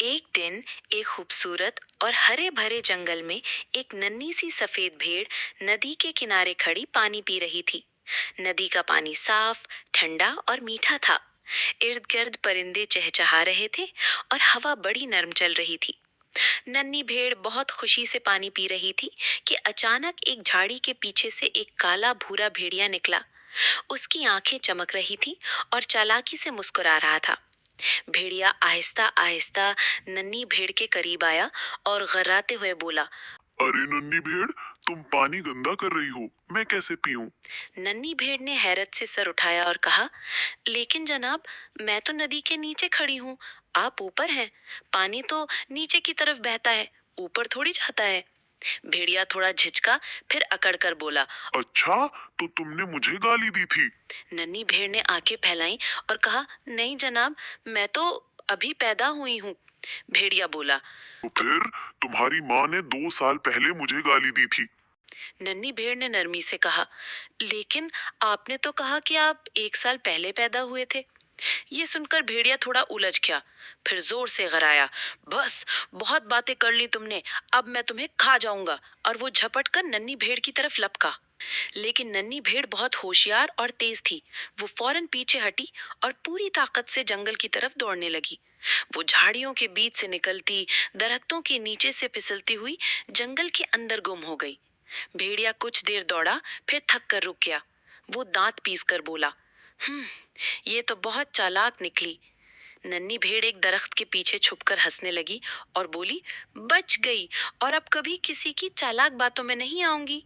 एक दिन एक खूबसूरत और हरे भरे जंगल में एक नन्ही सी सफेद भेड़ नदी के किनारे खड़ी पानी पी रही थी। नदी का पानी साफ, ठंडा और मीठा था। इर्द गिर्द परिंदे चहचहा रहे थे और हवा बड़ी नरम चल रही थी। नन्ही भेड़ बहुत खुशी से पानी पी रही थी कि अचानक एक झाड़ी के पीछे से एक काला भूरा भेड़िया निकला। उसकी आंखें चमक रही थी और चालाकी से मुस्कुरा रहा था। भेड़िया आहिस्ता आहिस्ता नन्ही भेड़ के करीब आया और गर्राते हुए बोला। अरे नन्ही भेड़, तुम पानी गंदा कर रही हो, मैं कैसे पीऊं? नन्ही भेड़ ने हैरत से सर उठाया और कहा, लेकिन जनाब, मैं तो नदी के नीचे खड़ी हूँ, आप ऊपर हैं। पानी तो नीचे की तरफ बहता है, ऊपर थोड़ी जाता है। भेड़िया थोड़ा झिझका, फिर अकड़ कर बोला। अच्छा, तो तुमने मुझे गाली दी थी? नन्ही भेड़ ने आंखें फैलाईं और कहा, नहीं जनाब, मैं तो अभी पैदा हुई हूँ। भेड़िया बोला। तो फिर तुम्हारी माँ ने 2 साल पहले मुझे गाली दी थी। नन्ही भेड़ ने नरमी से कहा, लेकिन आपने तो कहा कि आप 1 साल पहले पैदा हुए थे। ये सुनकर भेड़िया थोड़ा उलझ गया, फिर जोर से गराया, बस बहुत बातें कर ली तुमने, अब मैं तुम्हें खा जाऊंगा। और वो झपट कर नन्ही भेड़ की तरफ लपका। लेकिन नन्ही भेड़ बहुत होशियार और तेज थी। वो फौरन पीछे हटी और पूरी ताकत से जंगल की तरफ दौड़ने लगी। वो झाड़ियों के बीच से निकलती, दरख्तों के नीचे से फिसलती हुई जंगल के अंदर गुम हो गई। भेड़िया कुछ देर दौड़ा, फिर थक कर रुक गया। वो दांत पीस कर बोला, ये तो बहुत चालाक निकली। नन्ही भेड़ एक दरख्त के पीछे छुपकर हंसने लगी और बोली, बच गई, और अब कभी किसी की चालाक बातों में नहीं आऊंगी।